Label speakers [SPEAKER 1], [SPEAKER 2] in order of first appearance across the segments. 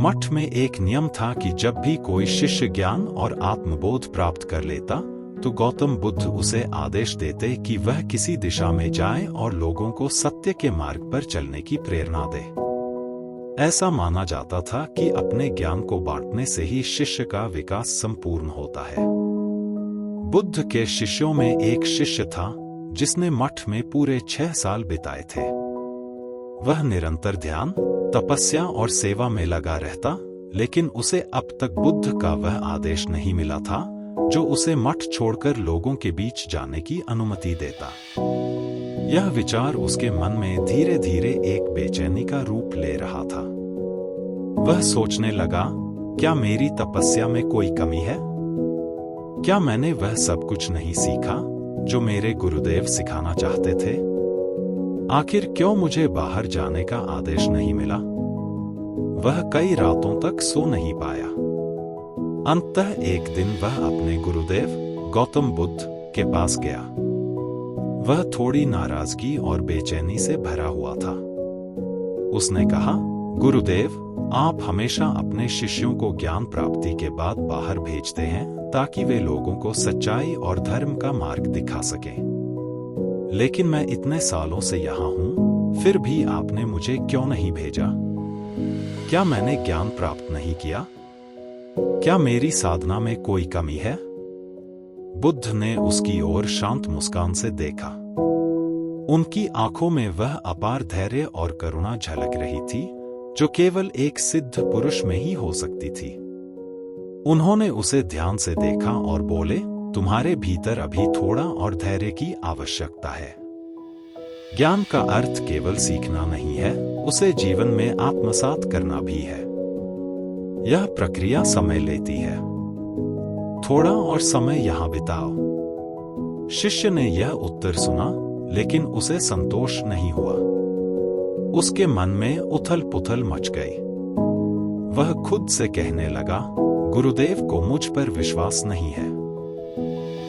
[SPEAKER 1] मठ में एक नियम था कि जब भी कोई शिष्य ज्ञान और आत्मबोध प्राप्त कर लेता तो गौतम बुद्ध उसे आदेश देते कि वह किसी दिशा में जाए और लोगों को सत्य के मार्ग पर चलने की प्रेरणा दे। ऐसा माना जाता था कि अपने ज्ञान को बांटने से ही शिष्य का विकास संपूर्ण होता है। बुद्ध के शिष्यों में एक शिष्य था जिसने मठ में पूरे 6 साल बिताए थे। वह निरंतर ध्यान, तपस्या और सेवा में लगा रहता, लेकिन उसे अब तक बुद्ध का वह आदेश नहीं मिला था जो उसे मठ छोड़कर लोगों के बीच जाने की अनुमति देता। यह विचार उसके मन में धीरे धीरे एक बेचैनी का रूप ले रहा था। वह सोचने लगा, क्या मेरी तपस्या में कोई कमी है? क्या मैंने वह सब कुछ नहीं सीखा जो मेरे गुरुदेव सिखाना चाहते थे? आखिर क्यों मुझे बाहर जाने का आदेश नहीं मिला? वह कई रातों तक सो नहीं पाया। अंततः एक दिन वह अपने गुरुदेव गौतम बुद्ध के पास गया। वह थोड़ी नाराजगी और बेचैनी से भरा हुआ था। उसने कहा, गुरुदेव, आप हमेशा अपने शिष्यों को ज्ञान प्राप्ति के बाद बाहर भेजते हैं ताकि वे लोगों को सच्चाई और धर्म का मार्ग दिखा सकें। लेकिन मैं इतने सालों से यहाँ हूँ, फिर भी आपने मुझे क्यों नहीं भेजा? क्या मैंने ज्ञान प्राप्त नहीं किया? क्या मेरी साधना में कोई कमी है? बुद्ध ने उसकी ओर शांत मुस्कान से देखा। उनकी आंखों में वह अपार धैर्य और करुणा झलक रही थी जो केवल एक सिद्ध पुरुष में ही हो सकती थी। उन्होंने उसे ध्यान से देखा और बोले, तुम्हारे भीतर अभी थोड़ा और धैर्य की आवश्यकता है। ज्ञान का अर्थ केवल सीखना नहीं है, उसे जीवन में आत्मसात करना भी है। यह प्रक्रिया समय लेती है। थोड़ा और समय यहां बिताओ। शिष्य ने यह उत्तर सुना, लेकिन उसे संतोष नहीं हुआ। उसके मन में उथल पुथल मच गई। वह खुद से कहने लगा, गुरुदेव को मुझ पर विश्वास नहीं है।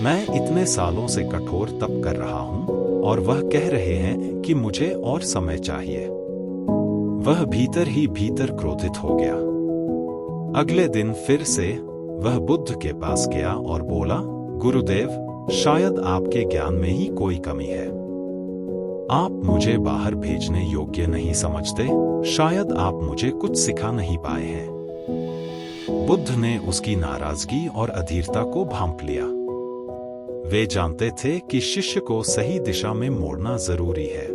[SPEAKER 1] मैं इतने सालों से कठोर तप कर रहा हूं और वह कह रहे हैं कि मुझे और समय चाहिए। वह भीतर ही भीतर क्रोधित हो गया। अगले दिन फिर से वह बुद्ध के पास गया और बोला, गुरुदेव, शायद आपके ज्ञान में ही कोई कमी है। आप मुझे बाहर भेजने योग्य नहीं समझते, शायद आप मुझे कुछ सिखा नहीं पाए हैं। बुद्ध ने उसकी नाराजगी और अधीरता को भांप लिया। वे जानते थे कि शिष्य को सही दिशा में मोड़ना जरूरी है।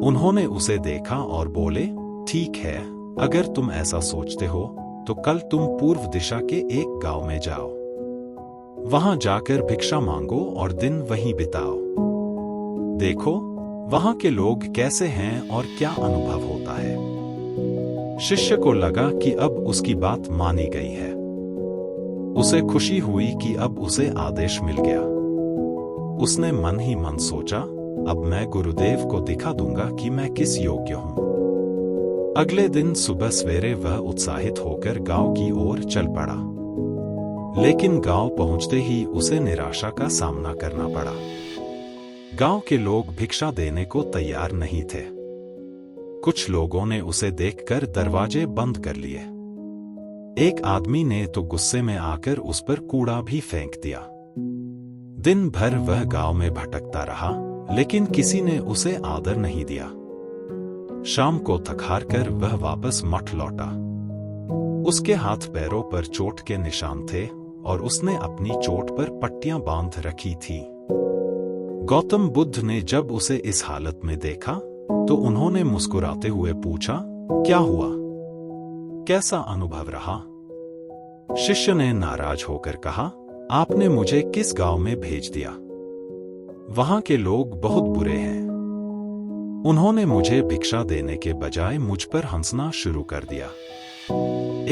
[SPEAKER 1] उन्होंने उसे देखा और बोले, ठीक है, अगर तुम ऐसा सोचते हो तो कल तुम पूर्व दिशा के एक गांव में जाओ। वहां जाकर भिक्षा मांगो और दिन वहीं बिताओ। देखो वहां के लोग कैसे हैं और क्या अनुभव होता है। शिष्य को लगा कि अब उसकी बात मानी गई है। उसे खुशी हुई कि अब उसे आदेश मिल गया। उसने मन ही मन सोचा, अब मैं गुरुदेव को दिखा दूंगा कि मैं किस योग्य हूं। अगले दिन सुबह सवेरे वह उत्साहित होकर गांव की ओर चल पड़ा। लेकिन गांव पहुंचते ही उसे निराशा का सामना करना पड़ा। गांव के लोग भिक्षा देने को तैयार नहीं थे। कुछ लोगों ने उसे देखकर दरवाजे बंद कर लिए। एक आदमी ने तो गुस्से में आकर उस पर कूड़ा भी फेंक दिया। दिन भर वह गांव में भटकता रहा, लेकिन किसी ने उसे आदर नहीं दिया। शाम को थक-हार कर वह वापस मठ लौटा। उसके हाथ पैरों पर चोट के निशान थे और उसने अपनी चोट पर पट्टियां बांध रखी थी। गौतम बुद्ध ने जब उसे इस हालत में देखा तो उन्होंने मुस्कुराते हुए पूछा, क्या हुआ? कैसा अनुभव रहा? शिष्य ने नाराज होकर कहा, आपने मुझे किस गांव में भेज दिया? वहां के लोग बहुत बुरे हैं। उन्होंने मुझे भिक्षा देने के बजाय मुझ पर हंसना शुरू कर दिया।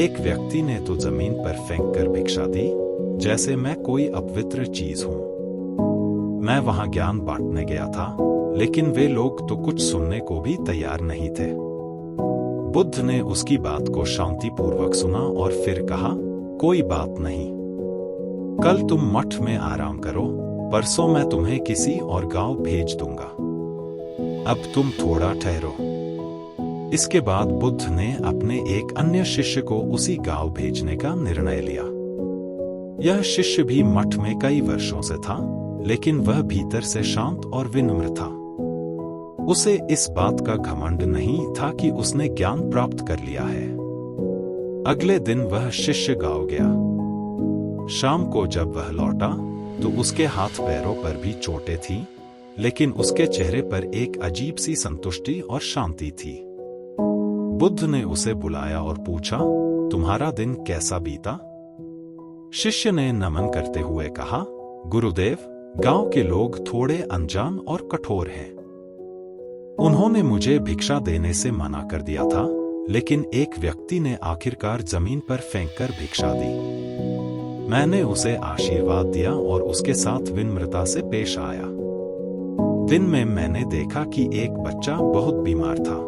[SPEAKER 1] एक व्यक्ति ने तो जमीन पर फेंककर भिक्षा दी, जैसे मैं कोई अपवित्र चीज हूं। मैं वहां ज्ञान बांटने गया था, लेकिन वे लोग तो कुछ सुनने को भी तैयार नहीं थे। बुद्ध ने उसकी बात को शांतिपूर्वक सुना और फिर कहा, कोई बात नहीं, कल तुम मठ में आराम करो, परसों मैं तुम्हें किसी और गांव भेज दूंगा। अब तुम थोड़ा ठहरो। इसके बाद बुद्ध ने अपने एक अन्य शिष्य को उसी गांव भेजने का निर्णय लिया। यह शिष्य भी मठ में कई वर्षों से था, लेकिन वह भीतर से शांत और विनम्र था। उसे इस बात का घमंड नहीं था कि उसने ज्ञान प्राप्त कर लिया है। अगले दिन वह शिष्य गांव गया। शाम को जब वह लौटा तो उसके हाथ पैरों पर भी चोटें थीं, लेकिन उसके चेहरे पर एक अजीब सी संतुष्टि और शांति थी। बुद्ध ने उसे बुलाया और पूछा, तुम्हारा दिन कैसा बीता? शिष्य ने नमन करते हुए कहा, गुरुदेव, गांव के लोग थोड़े अनजान और कठोर हैं। उन्होंने मुझे भिक्षा देने से मना कर दिया था, लेकिन एक व्यक्ति ने आखिरकार जमीन पर फेंककर भिक्षा दी। मैंने उसे आशीर्वाद दिया और उसके साथ विनम्रता से पेश आया। दिन में मैंने देखा कि एक बच्चा बहुत बीमार था।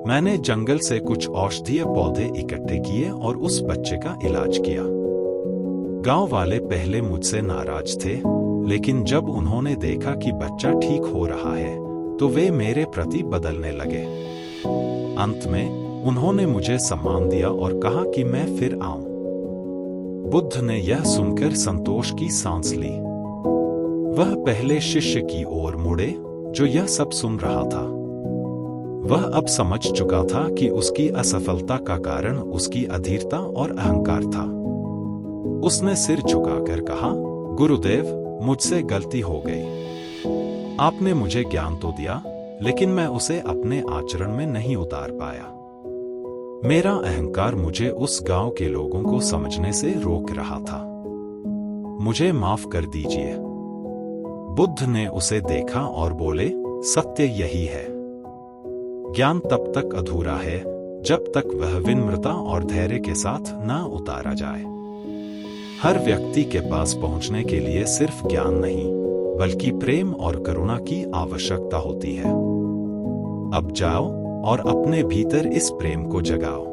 [SPEAKER 1] मैंने जंगल से कुछ औषधीय पौधे इकट्ठे किए और उस बच्चे का इलाज किया। गांव वाले पहले मुझसे नाराज थे, लेकिन जब उन्होंने देखा कि बच्चा ठीक हो रहा है तो वे मेरे प्रति बदलने लगे। अंत में उन्होंने मुझे सम्मान दिया और कहा कि मैं फिर आऊं। बुद्ध ने यह सुनकर संतोष की सांस ली। वह पहले शिष्य की ओर मुड़े जो यह सब सुन रहा था। वह अब समझ चुका था कि उसकी असफलता का कारण उसकी अधीरता और अहंकार था। उसने सिर झुकाकर कहा, गुरुदेव, मुझसे गलती हो गई। आपने मुझे ज्ञान तो दिया, लेकिन मैं उसे अपने आचरण में नहीं उतार पाया। मेरा अहंकार मुझे उस गांव के लोगों को समझने से रोक रहा था। मुझे माफ कर दीजिए। बुद्ध ने उसे देखा और बोले, सत्य यही है। ज्ञान तब तक अधूरा है जब तक वह विनम्रता और धैर्य के साथ न उतारा जाए। हर व्यक्ति के पास पहुंचने के लिए सिर्फ ज्ञान नहीं, बल्कि प्रेम और करुणा की आवश्यकता होती है। अब जाओ और अपने भीतर इस प्रेम को जगाओ।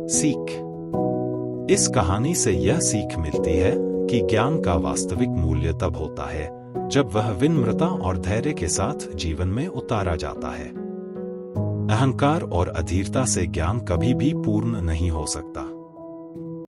[SPEAKER 1] सीख। इस कहानी से यह सीख मिलती है कि ज्ञान का वास्तविक मूल्य तब होता है जब वह विनम्रता और धैर्य के साथ जीवन में उतारा जाता है। अहंकार और अधीरता से ज्ञान कभी भी पूर्ण नहीं हो सकता।